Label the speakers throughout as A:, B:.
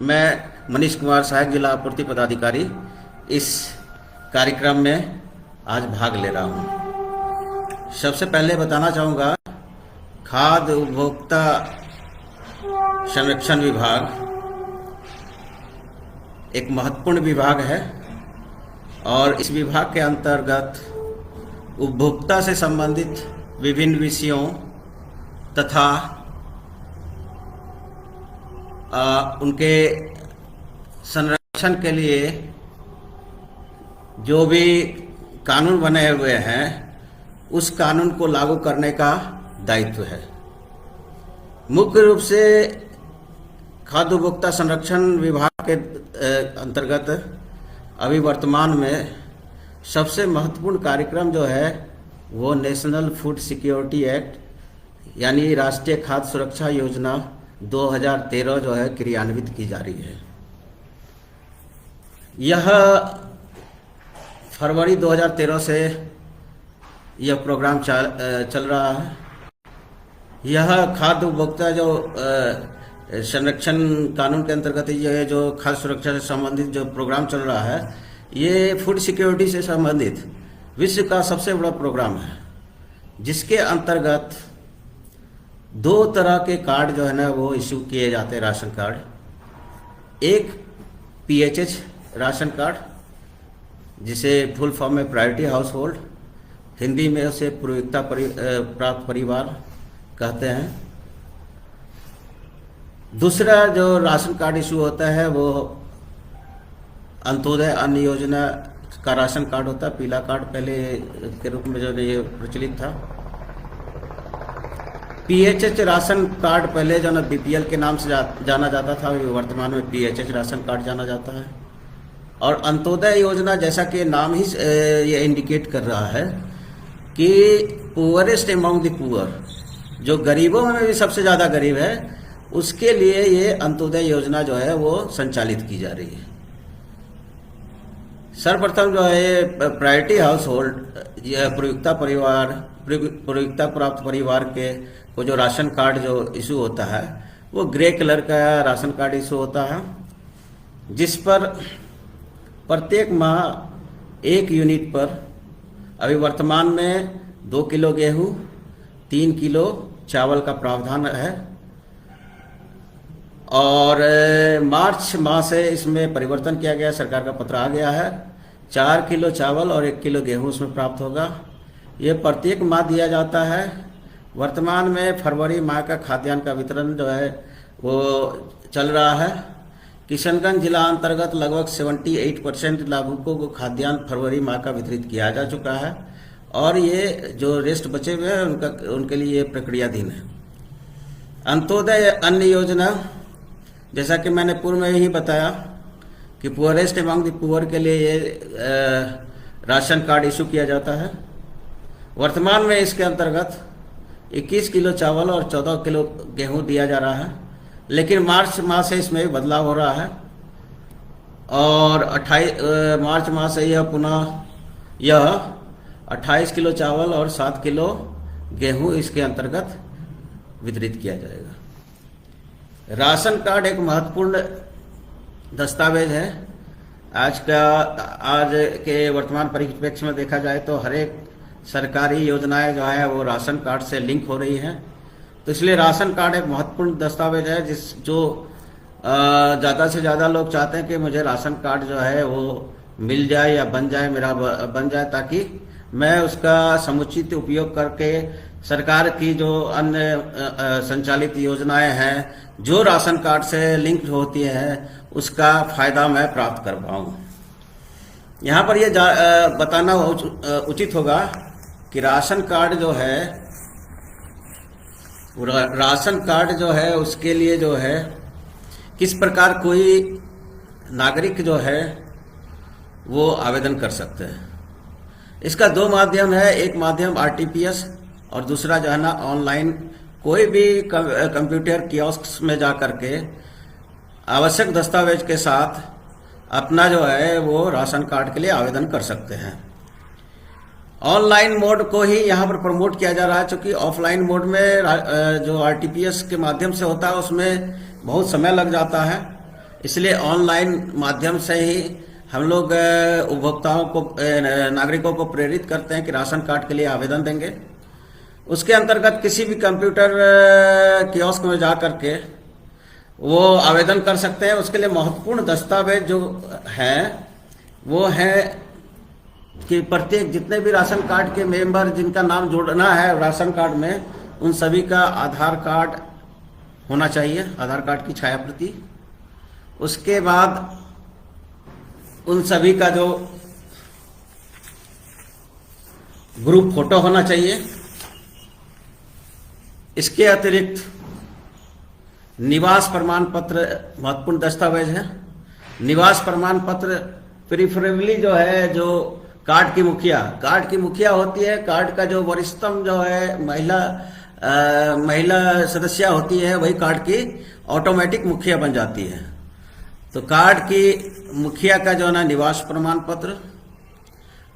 A: मैं मनीष कुमार सहायक जिला आपूर्ति पदाधिकारी इस कार्यक्रम में आज भाग ले रहा हूं। सबसे पहले बताना चाहूँगा, खाद्य उपभोक्ता संरक्षण विभाग एक महत्वपूर्ण विभाग है और इस विभाग के अंतर्गत उपभोक्ता से संबंधित विभिन्न विषयों तथा उनके संरक्षण के लिए जो भी कानून बने हुए हैं उस कानून को लागू करने का दायित्व है। मुख्य रूप से खाद्य उपभोक्ता संरक्षण विभाग के अंतर्गत अभी वर्तमान में सबसे महत्वपूर्ण कार्यक्रम जो है वो नेशनल फूड सिक्योरिटी एक्ट यानी राष्ट्रीय खाद्य सुरक्षा योजना 2013 जो है क्रियान्वित की जा रही है। यह फरवरी 2013 से यह प्रोग्राम चल रहा है। यह खाद्य उपभोक्ता जो संरक्षण कानून के अंतर्गत ये जो खाद्य सुरक्षा से संबंधित जो प्रोग्राम चल रहा है, ये फूड सिक्योरिटी से संबंधित विश्व का सबसे बड़ा प्रोग्राम है, जिसके अंतर्गत दो तरह के कार्ड जो है ना वो इशू किए जाते हैं। राशन कार्ड, एक PHH राशन कार्ड जिसे फुल फॉर्म में प्रायोरिटी हाउस होल्ड, हिंदी में उसे पूर्वोत्तर प्राप्त परिवार कहते हैं। दूसरा जो राशन कार्ड इशू होता है वो अंत्योदय अन्न योजना का राशन कार्ड होता है। पीला कार्ड पहले के रूप में जो ये प्रचलित था। PHH राशन कार्ड पहले जो ना BPL के नाम से जाना जाता था, वर्तमान में PHH राशन कार्ड जाना जाता है। और अंत्योदय योजना, जैसा कि नाम ही ये इंडिकेट कर रहा है कि पुअरेस्ट एमंग द पुअर, जो गरीबों में भी सबसे ज़्यादा गरीब है, उसके लिए ये अंत्योदय योजना जो है वो संचालित की जा रही है। सर्वप्रथम जो है प्रायोरिटी हाउस होल्ड या पूर्वोत्तर प्राप्त परिवार के को जो राशन कार्ड जो इशू होता है वो ग्रे कलर का राशन कार्ड इशू होता है, जिस पर प्रत्येक माह 1 यूनिट पर अभी वर्तमान में 2 किलो गेहूं, 3 किलो चावल का प्रावधान है। और मार्च माह से इसमें परिवर्तन किया गया, सरकार का पत्र आ गया है। 4 किलो चावल और 1 किलो गेहूं उसमें प्राप्त होगा। ये प्रत्येक माह दिया जाता है। वर्तमान में फरवरी माह का खाद्यान्न का वितरण जो है वो चल रहा है। किशनगंज जिला अंतर्गत लगभग 78% लाभुकों को खाद्यान्न फरवरी माह का वितरित किया जा चुका है और ये जो रेस्ट बचे हुए हैं उनके लिए ये प्रक्रियाधीन है। अंत्योदय अन्न योजना, जैसा कि मैंने पूर्व में ही बताया कि पुअरेस्ट एमंग द पुअर के लिए ये राशन कार्ड इशू किया जाता है। वर्तमान में इसके अंतर्गत 21 किलो चावल और 14 किलो गेहूं दिया जा रहा है, लेकिन मार्च माह से इसमें भी बदलाव हो रहा है और 28 मार्च माह से यह पुनः 28 किलो चावल और 7 किलो गेहूं इसके अंतर्गत वितरित किया जाएगा। राशन कार्ड एक महत्वपूर्ण दस्तावेज है। आज के वर्तमान परिप्रेक्ष्य में देखा जाए तो हर एक सरकारी योजनाएं जो है वो राशन कार्ड से लिंक हो रही हैं, तो इसलिए राशन कार्ड एक महत्वपूर्ण दस्तावेज है जो ज़्यादा से ज़्यादा लोग चाहते हैं कि मुझे राशन कार्ड जो है वो मिल जाए या बन जाए, मेरा बन जाए, ताकि मैं उसका समुचित उपयोग करके सरकार की जो अन्य संचालित योजनाएं हैं जो राशन कार्ड से लिंक होती हैं उसका फायदा मैं प्राप्त कर पाऊँ। यहाँ पर ये बताना उचित होगा कि राशन कार्ड जो है उसके लिए जो है किस प्रकार कोई नागरिक जो है वो आवेदन कर सकते हैं। इसका 2 माध्यम है। एक माध्यम RTPS और दूसरा जो है ना ऑनलाइन, कोई भी कंप्यूटर कियोस्क में जा करके आवश्यक दस्तावेज के साथ अपना जो है वो राशन कार्ड के लिए आवेदन कर सकते हैं। ऑनलाइन मोड को ही यहाँ पर प्रमोट किया जा रहा है, क्योंकि ऑफलाइन मोड में जो आरटीपीएस के माध्यम से होता है उसमें बहुत समय लग जाता है। इसलिए ऑनलाइन माध्यम से ही हम लोग उपभोक्ताओं को, नागरिकों को प्रेरित करते हैं कि राशन कार्ड के लिए आवेदन देंगे। उसके अंतर्गत किसी भी कंप्यूटर कियोस्क में जा करके वो आवेदन कर सकते हैं। उसके लिए महत्वपूर्ण दस्तावेज जो है वो है कि प्रत्येक जितने भी राशन कार्ड के मेंबर जिनका नाम जोड़ना है राशन कार्ड में, उन सभी का आधार कार्ड होना चाहिए, आधार कार्ड की छाया प्रति। उसके बाद उन सभी का जो ग्रुप फोटो होना चाहिए। इसके अतिरिक्त निवास प्रमाण पत्र महत्वपूर्ण दस्तावेज है। निवास प्रमाण पत्र प्रिफरेबली जो है, जो कार्ड की मुखिया होती है, कार्ड का जो वरिष्ठतम जो है महिला सदस्य होती है, वही कार्ड की ऑटोमेटिक मुखिया बन जाती है। तो कार्ड की मुखिया का जो है ना निवास प्रमाण पत्र।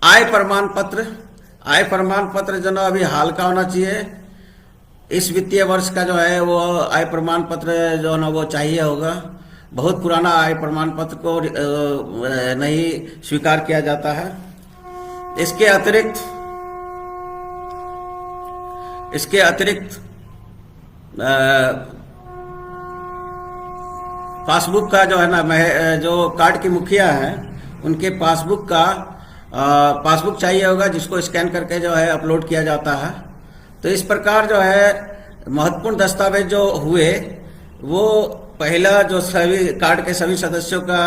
A: आय प्रमाण पत्र जो ना अभी हाल का होना चाहिए। इस वित्तीय वर्ष का जो है वो आय प्रमाण पत्र जो है ना वो चाहिए होगा। बहुत पुराना आय प्रमाण पत्र को नहीं स्वीकार किया जाता है। इसके अतिरिक्त पासबुक का जो है ना, जो कार्ड की मुखिया है उनके पासबुक चाहिए होगा, जिसको स्कैन करके जो है अपलोड किया जाता है। तो इस प्रकार जो है महत्वपूर्ण दस्तावेज जो हुए, वो पहला जो सभी कार्ड के सभी सदस्यों का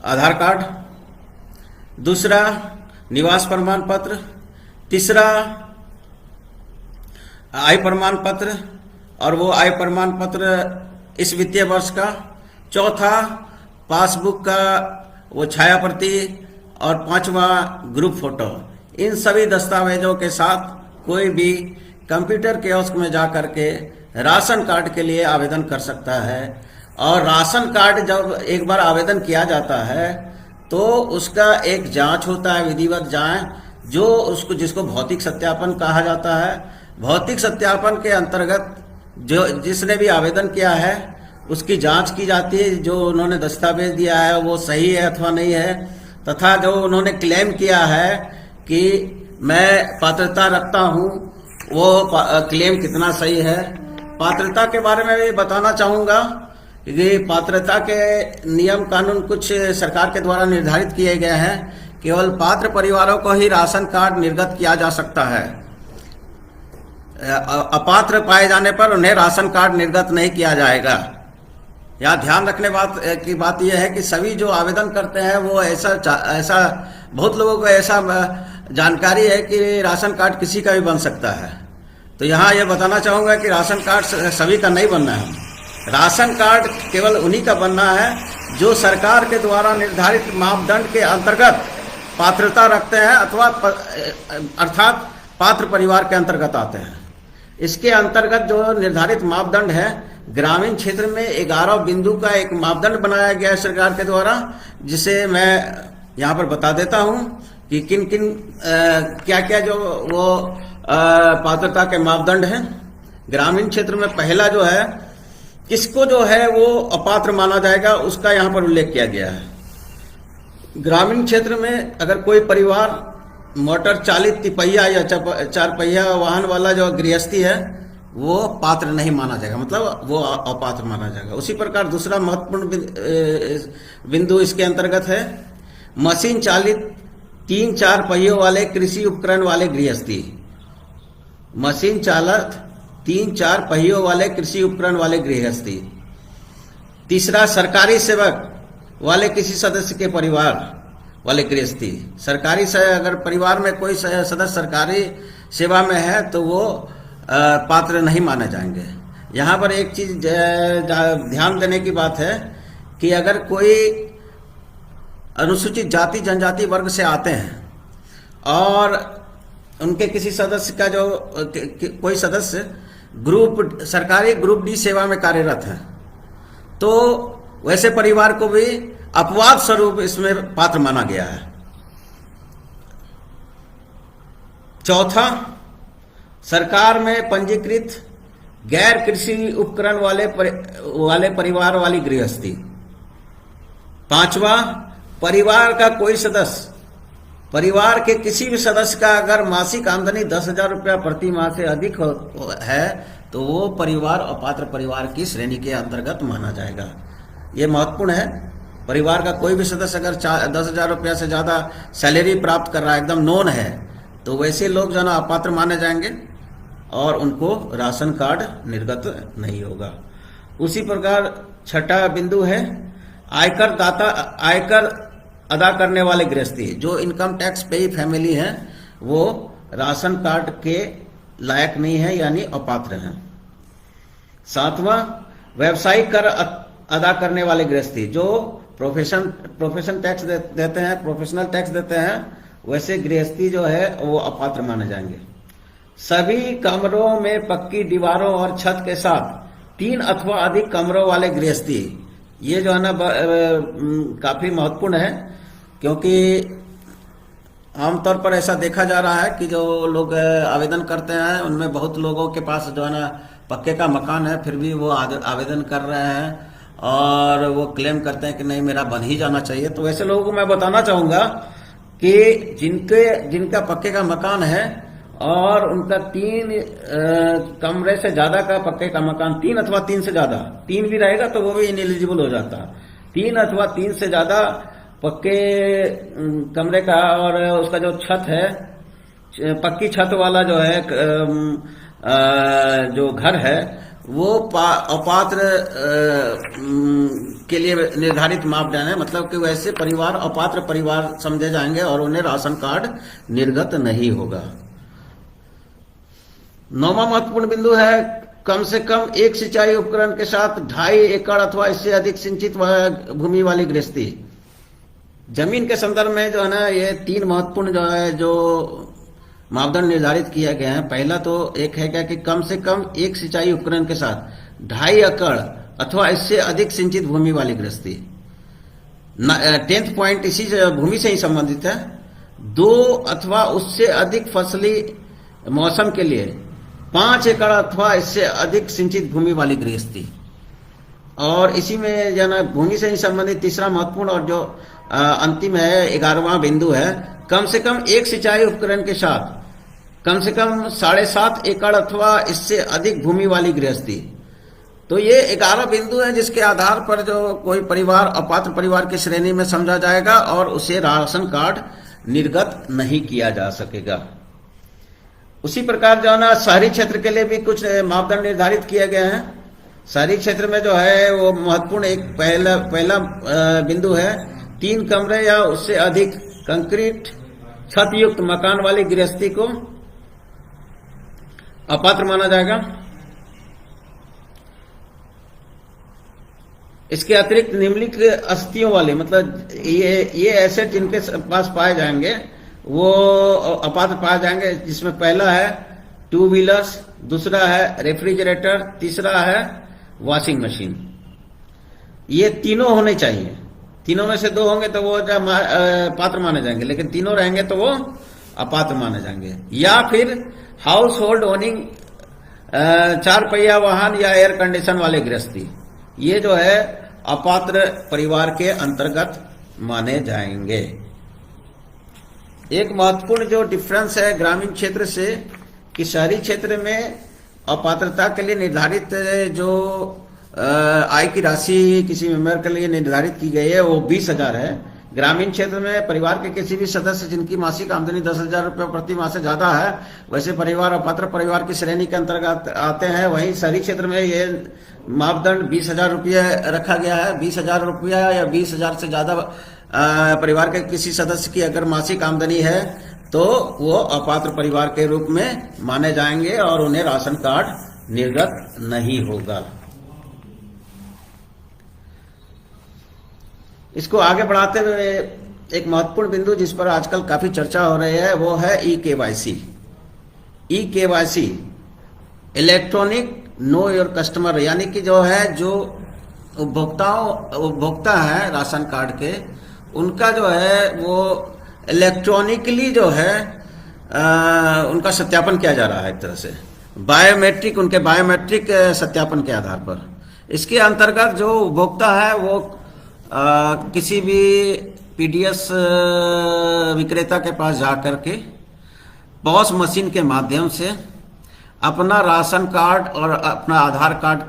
A: आधार कार्ड, दूसरा निवास प्रमाण पत्र, तीसरा आय प्रमाण पत्र और वो आय प्रमाण पत्र इस वित्तीय वर्ष का, चौथा पासबुक का वो छाया प्रति और पांचवा ग्रुप फोटो। इन सभी दस्तावेजों के साथ कोई भी कंप्यूटर कियोस्क में जा करके राशन कार्ड के लिए आवेदन कर सकता है। और राशन कार्ड जब एक बार आवेदन किया जाता है तो उसका एक जांच होता है, विधिवत जांच, जो उसको जिसको भौतिक सत्यापन कहा जाता है। भौतिक सत्यापन के अंतर्गत जो जिसने भी आवेदन किया है उसकी जांच की जाती है, जो उन्होंने दस्तावेज दिया है वो सही है अथवा नहीं है, तथा जो उन्होंने क्लेम किया है कि मैं पात्रता रखता हूं, वो क्लेम कितना सही है। पात्रता के बारे में भी बताना चाहूंगा कि पात्रता के नियम कानून कुछ सरकार के द्वारा निर्धारित किए गए हैं। केवल पात्र परिवारों को ही राशन कार्ड निर्गत किया जा सकता है। अपात्र पाए जाने पर उन्हें राशन कार्ड निर्गत नहीं किया जाएगा। यहाँ ध्यान रखने की बात यह है कि सभी जो आवेदन करते हैं वो ऐसा बहुत लोगों को ऐसा जानकारी है कि राशन कार्ड किसी का भी बन सकता है। तो यहाँ यह बताना चाहूंगा कि राशन कार्ड सभी का नहीं बनना है। राशन कार्ड केवल उन्हीं का बनना है जो सरकार के द्वारा निर्धारित मापदंड के अंतर्गत पात्रता रखते हैं अथवा अर्थात पात्र परिवार के अंतर्गत आते हैं। इसके अंतर्गत जो निर्धारित मापदंड है, ग्रामीण क्षेत्र में 11 बिंदु का एक मापदंड बनाया गया है सरकार के द्वारा, जिसे मैं यहाँ पर बता देता हूँ कि किन किन क्या क्या जो वो पात्रता के मापदंड हैं। ग्रामीण क्षेत्र में पहला जो है, किसको जो है वो अपात्र माना जाएगा, उसका यहाँ पर उल्लेख किया गया है। ग्रामीण क्षेत्र में अगर कोई परिवार मोटर चालित तिपहिया या 4 पहिया वाहन वाला जो गृहस्थी है वो पात्र नहीं माना जाएगा, मतलब वो अपात्र माना जाएगा। उसी प्रकार दूसरा महत्वपूर्ण बिंदु इसके अंतर्गत है, मशीन चालित 3-4 पहियों वाले कृषि उपकरण वाले गृहस्थी। मशीन चालित 3-4 पहियों वाले कृषि उपकरण वाले गृहस्थी। तीसरा सरकारी सेवक वाले किसी सदस्य के परिवार वाले गृहस्थी। सरकारी से अगर परिवार में कोई सदस्य सरकारी सेवा में है तो वो पात्र नहीं माने जाएंगे। यहाँ पर एक चीज ध्यान देने की बात है कि अगर कोई अनुसूचित जाति जनजाति वर्ग से आते हैं और उनके किसी सदस्य का जो कोई सदस्य सरकारी ग्रुप डी सेवा में कार्यरत है, तो वैसे परिवार को भी अपवाद स्वरूप इसमें पात्र माना गया है। चौथा, सरकार में पंजीकृत गैर कृषि उपकरण वाले परिवार वाली गृहस्थी। पांचवा, परिवार का कोई सदस्य, परिवार के किसी भी सदस्य का अगर मासिक आमदनी 10,000 रुपया प्रति माह से अधिक है तो वो परिवार अपात्र परिवार की श्रेणी के अंतर्गत माना जाएगा। ये महत्वपूर्ण है। परिवार का कोई भी सदस्य अगर 10,000 रुपया से ज्यादा सैलरी प्राप्त कर रहा है, एकदम नॉन है, तो वैसे लोग जो ना अपात्र माने जाएंगे और उनको राशन कार्ड निर्गत नहीं होगा। उसी प्रकार छठा बिंदु है आयकर अदा करने वाले गृहस्थी, जो इनकम टैक्स पेई फैमिली है वो राशन कार्ड के लायक नहीं है, यानी अपात्र हैं। सातवां, व्यवसायिक कर अदा करने वाले गृहस्थी, जो प्रोफेशन टैक्स देते हैं, प्रोफेशनल टैक्स देते हैं, वैसे गृहस्थी जो है वो अपात्र माने जाएंगे। सभी कमरों में पक्की दीवारों और छत के साथ 3 अथवा अधिक कमरों वाले गृहस्थी, ये जो है ना काफी महत्वपूर्ण है, क्योंकि आमतौर पर ऐसा देखा जा रहा है कि जो लोग आवेदन करते हैं उनमें बहुत लोगों के पास जो है ना पक्के का मकान है, फिर भी वो आवेदन कर रहे हैं और वो क्लेम करते हैं कि नहीं मेरा बन ही जाना चाहिए। तो वैसे लोगों को मैं बताना चाहूंगा कि जिनका पक्के का मकान है और उनका 3 कमरे से ज्यादा का पक्के का मकान, 3 अथवा 3 से ज्यादा, 3 भी रहेगा तो वो भी इनएलिजिबल हो जाता। 3 अथवा 3 से ज्यादा पक्के कमरे का और उसका जो छत है, पक्की छत वाला जो है जो घर है, वो अपात्र के लिए निर्धारित मापदंड है। मतलब कि वैसे परिवार अपात्र परिवार समझे जाएंगे और उन्हें राशन कार्ड निर्गत नहीं होगा। 9वां महत्वपूर्ण बिंदु है कम से कम एक सिंचाई उपकरण के साथ 2.5 एकड़ अथवा इससे अधिक सिंचित भूमि वाली गृहस्थी। जमीन के संदर्भ में जो है ना ये 3 महत्वपूर्ण जो है जो मापदंड निर्धारित किया गया है। पहला तो एक है क्या कि कम से कम एक सिंचाई उपकरण के साथ 2.5 एकड़ अथवा इससे अधिक सिंचित भूमि वाली गृहस्थी। 10th पॉइंट इसी भूमि से ही संबंधित है। 2 अथवा उससे अधिक फसली मौसम के लिए 5 एकड़ अथवा इससे अधिक सिंचित भूमि वाली गृहस्थी। और इसी में जो है भूमि से ही संबंधित तीसरा महत्वपूर्ण और जो अंतिम है 11वां बिंदु है कम से कम एक सिंचाई उपकरण के साथ कम से कम 7.5 एकड़ अथवा इससे अधिक भूमि वाली गृहस्थी। तो ये 11 बिंदु है जिसके आधार पर जो कोई परिवार अपात्र परिवार की श्रेणी में समझा जाएगा और उसे राशन कार्ड निर्गत नहीं किया जा सकेगा। उसी प्रकार जो है ना शहरी क्षेत्र के लिए भी कुछ मापदंड निर्धारित किए गए हैं। शहरी क्षेत्र में जो है वो महत्वपूर्ण एक पहला बिंदु है 3 कमरे या उससे अधिक कंक्रीट छत युक्त मकान वाली गृहस्थी को अपात्र माना जाएगा। इसके अतिरिक्त निम्नलिखित अस्थियों वाले, मतलब ये एसेट जिनके पास पाए जाएंगे वो अपात्र पाए जाएंगे, जिसमें पहला है 2 व्हीलर्स, दूसरा है रेफ्रिजरेटर, तीसरा है वॉशिंग मशीन। ये तीनों होने चाहिए। तीनों में से 2 होंगे तो वो पात्र माने जाएंगे, लेकिन तीनों रहेंगे तो वो अपात्र माने जाएंगे। या फिर हाउस होल्ड ओनिंग 4 पहिया वाहन या एयर कंडीशन वाले गृहस्थी, ये जो है अपात्र परिवार के अंतर्गत माने जाएंगे। एक महत्वपूर्ण जो डिफरेंस है ग्रामीण क्षेत्र से कि शहरी क्षेत्र में अपात्रता के लिए निर्धारित जो आय की राशि किसी मेंबर के लिए निर्धारित की गई है वो 20,000 है। ग्रामीण क्षेत्र में परिवार के किसी भी सदस्य जिनकी मासिक आमदनी 10,000 रुपये प्रति माह से ज्यादा है वैसे परिवार अपात्र परिवार की श्रेणी के अंतर्गत आते हैं। वहीं शहरी क्षेत्र में ये मापदंड 20,000 रुपये रखा गया है। 20,000 रुपया या 20,000 से ज्यादा परिवार के किसी सदस्य की अगर मासिक आमदनी है तो वो अपात्र परिवार के रूप में माने जाएंगे और उन्हें राशन कार्ड निर्गत नहीं होगा। इसको आगे बढ़ाते हुए एक महत्वपूर्ण बिंदु जिस पर आजकल काफी चर्चा हो रही है वो है e-KYC. E-KYC electronic know your customer, यानी कि जो है जो उपभोक्ता है राशन कार्ड के उनका जो है वो इलेक्ट्रॉनिकली जो है उनका सत्यापन किया जा रहा है एक तरह से बायोमेट्रिक, उनके बायोमेट्रिक सत्यापन के आधार पर। इसके अंतर्गत जो उपभोक्ता है वो किसी भी पीडीएस विक्रेता के पास जा करके पॉस मशीन के माध्यम से अपना राशन कार्ड और अपना आधार कार्ड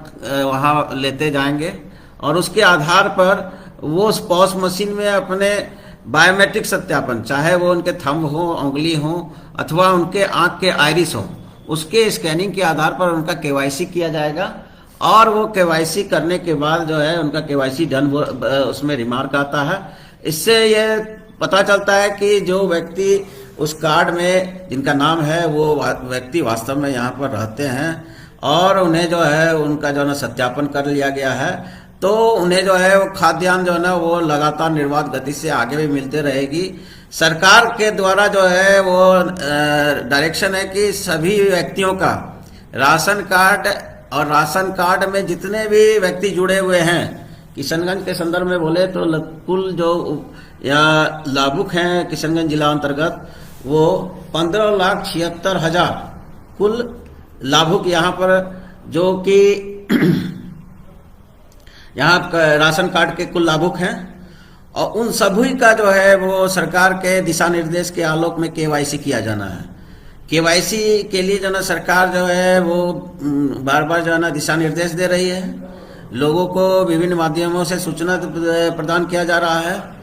A: वहाँ लेते जाएंगे और उसके आधार पर वो उस पॉस मशीन में अपने बायोमेट्रिक सत्यापन, चाहे वो उनके थंब हो, उंगली हो अथवा उनके आंख के आइरिस हो, उसके स्कैनिंग के आधार पर उनका केवाईसी किया जाएगा और वो केवाईसी करने के बाद जो है उनका केवाईसी डन उसमें रिमार्क आता है। इससे ये पता चलता है कि जो व्यक्ति उस कार्ड में जिनका नाम है वो व्यक्ति वास्तव में यहाँ पर रहते हैं और उन्हें जो है उनका जो है सत्यापन कर लिया गया है, तो उन्हें जो है वो खाद्यान्न जो है ना वो लगातार निर्बाध गति से आगे भी मिलते रहेगी। सरकार के द्वारा जो है वो डायरेक्शन है कि सभी व्यक्तियों का राशन कार्ड और राशन कार्ड में जितने भी व्यक्ति जुड़े हुए हैं, किशनगंज के संदर्भ में बोले तो कुल जो या लाभुक हैं किशनगंज जिला अंतर्गत वो 15,76,000 कुल लाभुक यहाँ पर जो कि यहाँ राशन कार्ड के कुल लाभुक हैं और उन सभी का जो है वो सरकार के दिशा निर्देश के आलोक में केवाईसी किया जाना है। केवाईसी के लिए जो ना सरकार जो है वो बार बार जो है ना दिशा निर्देश दे रही है, लोगों को विभिन्न माध्यमों से सूचना प्रदान किया जा रहा है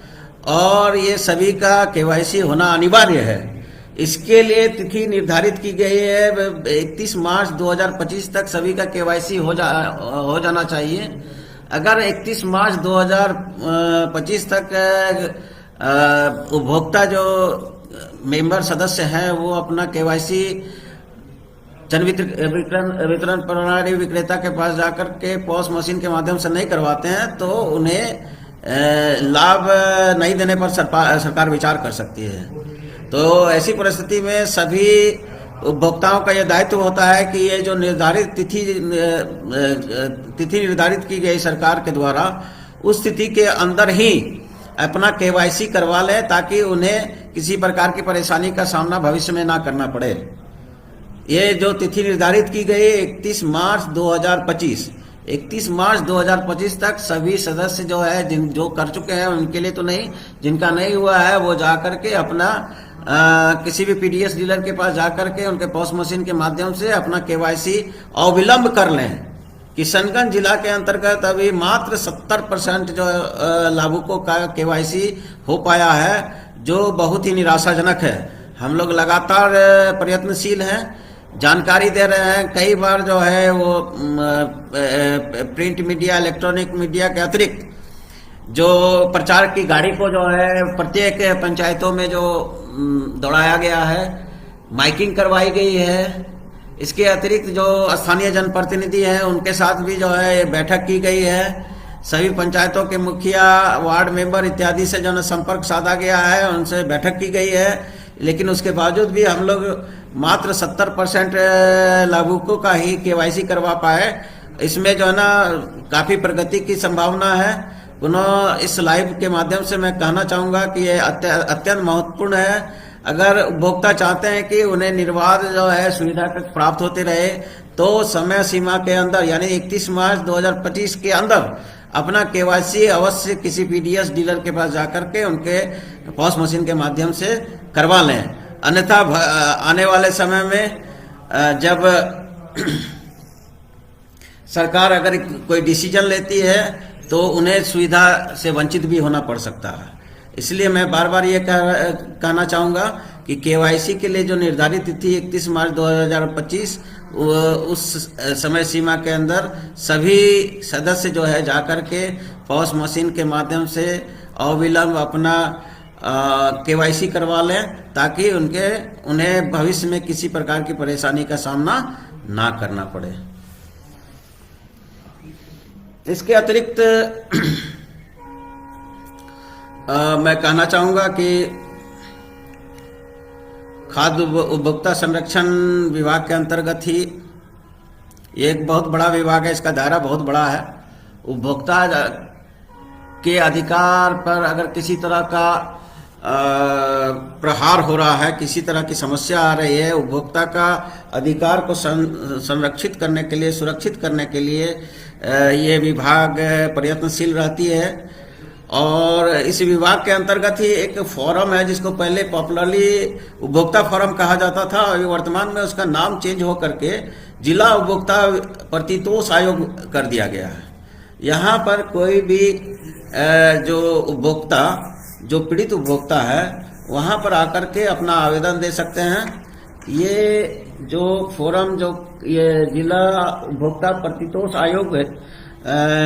A: और ये सभी का केवाईसी होना अनिवार्य है। इसके लिए तिथि निर्धारित की गई है 31 मार्च 2025 तक सभी का केवाईसी हो जाना चाहिए। अगर 31 मार्च 2025 तक उपभोक्ता जो मेंबर सदस्य हैं वो अपना केवाईसी जन वितरण प्रणाली विक्रेता के पास जाकर के पॉस मशीन के माध्यम से नहीं करवाते हैं तो उन्हें लाभ नहीं देने पर सरकार विचार कर सकती है। तो ऐसी परिस्थिति में सभी उपभोक्ताओं का यह दायित्व होता है कि ये जो निर्धारित तिथि निर्धारित की गई सरकार के द्वारा उस तिथि के अंदर ही अपना केवाईसी करवा लें ताकि उन्हें किसी प्रकार की परेशानी का सामना भविष्य में ना करना पड़े। ये जो तिथि निर्धारित की गई 31 मार्च 2025 तक सभी सदस्य जो है जो कर चुके हैं उनके लिए तो नहीं, जिनका नहीं हुआ है वो जाकर के अपना किसी भी पीडीएस डीलर के पास जाकर के उनके पॉस मशीन के माध्यम से अपना केवाईसी अविलंब कर लें। किशनगंज जिला के अंतर्गत अभी मात्र 70% जो लाभुकों का केवाईसी हो पाया है, जो बहुत ही निराशाजनक है। हम लोग लगातार प्रयत्नशील हैं, जानकारी दे रहे हैं। कई बार जो है वो प्रिंट मीडिया, इलेक्ट्रॉनिक मीडिया के अतिरिक्त जो प्रचार की गाड़ी को जो है प्रत्येक पंचायतों में जो दौड़ाया गया है, माइकिंग करवाई गई है। इसके अतिरिक्त जो स्थानीय जनप्रतिनिधि हैं उनके साथ भी जो है बैठक की गई है। सभी पंचायतों के मुखिया, वार्ड मेंबर इत्यादि से जो है संपर्क साधा गया है, उनसे बैठक की गई है। लेकिन उसके बावजूद भी हम लोग मात्र 70% लाभुकों का ही केवाईसी करवा पाए। इसमें जो है ना काफी प्रगति की संभावना है। पुनः इस लाइव के माध्यम से मैं कहना चाहूंगा कि ये अत्यंत महत्वपूर्ण है। अगर उपभोक्ता चाहते हैं कि उन्हें निर्बाध जो है सुविधा प्राप्त होती रहे तो समय सीमा के अंदर यानी 31 मार्च 2025 के अंदर अपना केवाईसी अवश्य किसी पीडीएस डीलर के पास जाकर के उनके पॉस मशीन के माध्यम से करवा लें। अन्यथा आने वाले समय में जब सरकार अगर कोई डिसीजन लेती है तो उन्हें सुविधा से वंचित भी होना पड़ सकता है। इसलिए मैं बार बार ये कहना चाहूँगा कि केवाईसी के लिए जो निर्धारित तिथि 31 मार्च 2025 उस समय सीमा के अंदर सभी सदस्य जो है जाकर के पॉस मशीन के माध्यम से अविलंब अपना केवाईसी करवा लें ताकि उन्हें भविष्य में किसी प्रकार की परेशानी का सामना ना करना पड़े। इसके अतिरिक्त मैं कहना चाहूँगा कि खाद्य उपभोक्ता संरक्षण विभाग के अंतर्गत ही एक बहुत बड़ा विभाग है, इसका दायरा बहुत बड़ा है। उपभोक्ता के अधिकार पर अगर किसी तरह का प्रहार हो रहा है, किसी तरह की समस्या आ रही है, उपभोक्ता का अधिकार को संरक्षित करने के लिए, सुरक्षित करने के लिए ये विभाग प्रयत्नशील रहती है। और इस विभाग के अंतर्गत ही एक फोरम है जिसको पहले पॉपुलरली उपभोक्ता फोरम कहा जाता था, अभी वर्तमान में उसका नाम चेंज हो करके जिला उपभोक्ता प्रतितोष आयोग कर दिया गया है। यहाँ पर कोई भी जो उपभोक्ता, जो पीड़ित उपभोक्ता है, वहाँ पर आकर के अपना आवेदन दे सकते हैं। ये जो फोरम, जो ये जिला उपभोक्ता प्रतितोष आयोग है,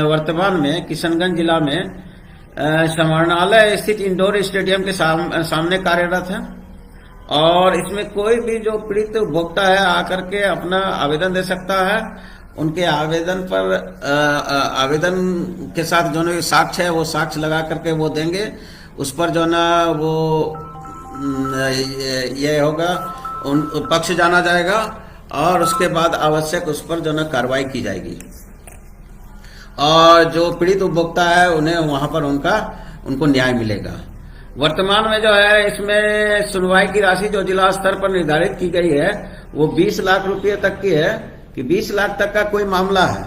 A: वर्तमान में किशनगंज जिला में समाहरणालय स्थित इंडोर स्टेडियम के सामने कार्यरत है। और इसमें कोई भी जो पीड़ित उपभोक्ता है आकर के अपना आवेदन दे सकता है। उनके आवेदन पर आवेदन के साथ जो साक्ष्य है वो साक्ष्य लगा करके वो देंगे, उस पर जो ना वो ये होगा, उन पक्ष जाना जाएगा और उसके बाद आवश्यक उस पर जो ना कार्रवाई की जाएगी और जो पीड़ित उपभोक्ता है उन्हें वहां पर उनको न्याय मिलेगा। वर्तमान में जो है इसमें सुनवाई की राशि जो जिला स्तर पर निर्धारित की गई है वो 20 लाख रुपये तक की है, कि 20 लाख तक का कोई मामला है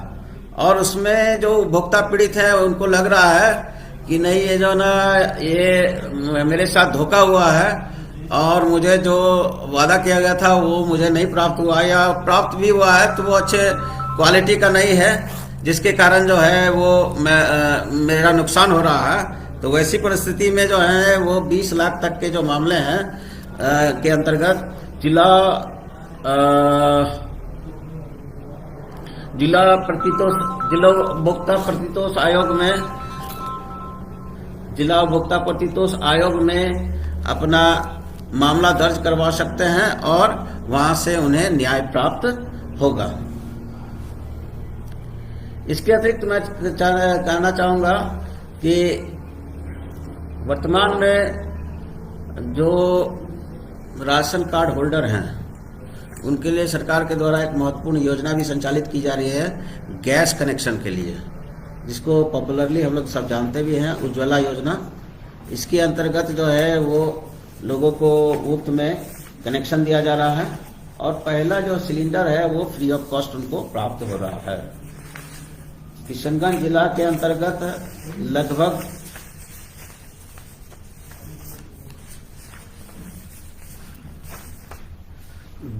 A: और उसमें जो उपभोक्ता पीड़ित है उनको लग रहा है कि नहीं, ये जो ना ये मेरे साथ धोखा हुआ है और मुझे जो वादा किया गया था वो मुझे नहीं प्राप्त हुआ, या प्राप्त भी हुआ है तो वो अच्छे क्वालिटी का नहीं है, जिसके कारण जो है वो मेरा नुकसान हो रहा है। तो वैसी परिस्थिति में जो है वो 20 लाख तक के जो मामले हैं के अंतर्गत जिला उपभोक्ता प्रतितोष आयोग में अपना मामला दर्ज करवा सकते हैं और वहां से उन्हें न्याय प्राप्त होगा। इसके अतिरिक्त मैं कहना चाहूंगा कि वर्तमान में जो राशन कार्ड होल्डर हैं उनके लिए सरकार के द्वारा एक महत्वपूर्ण योजना भी संचालित की जा रही है गैस कनेक्शन के लिए, जिसको पॉपुलरली हम लोग सब जानते भी हैं, उज्ज्वला योजना। इसके अंतर्गत जो है वो लोगों को मुफ्त में कनेक्शन दिया जा रहा है और पहला जो सिलेंडर है वो फ्री ऑफ कॉस्ट उनको प्राप्त हो रहा है। किशनगंज जिला के अंतर्गत लगभग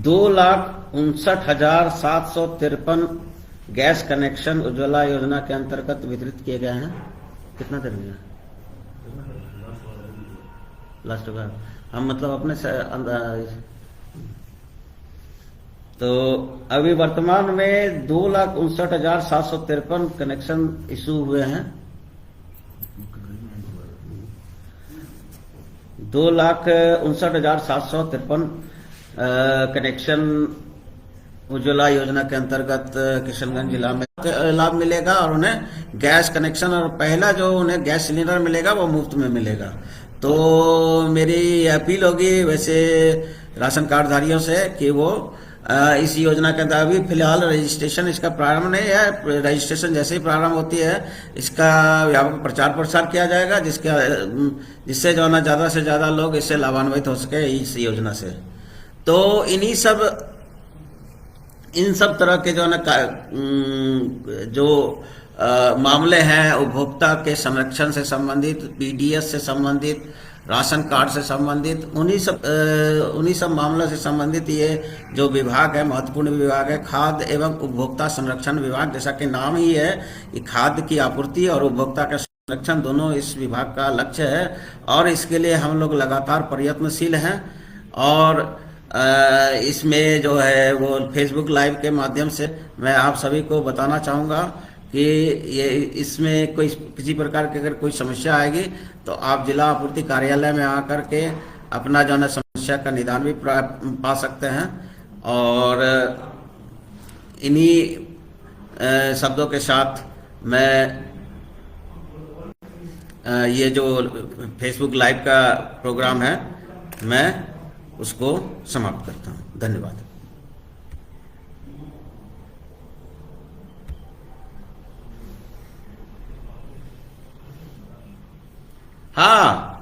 A: 2,59,753 गैस कनेक्शन उज्ज्वला योजना के अंतर्गत वितरित किए गए हैं। कितना देर में लास्ट बार हम मतलब अपने से तो अभी वर्तमान में 2,59,753 कनेक्शन इशू हुए हैं। 2,59,753 कनेक्शन उज्ज्वला योजना के अंतर्गत किशनगंज जिला में लाभ मिलेगा और उन्हें गैस कनेक्शन और पहला जो उन्हें गैस सिलेंडर मिलेगा वो मुफ्त में मिलेगा। तो मेरी अपील होगी वैसे राशन कार्ड धारियों से कि वो इस योजना के अंतर्गत अभी फिलहाल रजिस्ट्रेशन इसका प्रारंभ नहीं है। रजिस्ट्रेशन जैसे ही प्रारंभ होती है इसका व्यापक प्रचार प्रसार किया जाएगा, जिससे जो ना ज्यादा से ज्यादा लोग इससे लाभान्वित हो सके इस योजना से। तो इन सब तरह के जो ना जो मामले हैं उपभोक्ता के संरक्षण से संबंधित, पीडीएस से संबंधित, राशन कार्ड से संबंधित, उन्हीं सब मामलों से संबंधित ये जो विभाग है, महत्वपूर्ण विभाग है, खाद्य एवं उपभोक्ता संरक्षण विभाग। जैसा कि नाम ही है कि खाद्य की आपूर्ति और उपभोक्ता का संरक्षण दोनों इस विभाग का लक्ष्य है और इसके लिए हम लोग लगातार प्रयत्नशील हैं। और इसमें जो है वो फेसबुक लाइव के माध्यम से मैं आप सभी को बताना चाहूँगा कि ये इसमें कोई किसी प्रकार की अगर कोई समस्या आएगी तो आप जिला आपूर्ति कार्यालय में आकर के अपना जो है समस्या का निदान भी पा सकते हैं। और इन्हीं शब्दों के साथ मैं ये जो फेसबुक लाइव का प्रोग्राम है मैं उसको समाप्त करता हूँ। धन्यवाद। हाँ।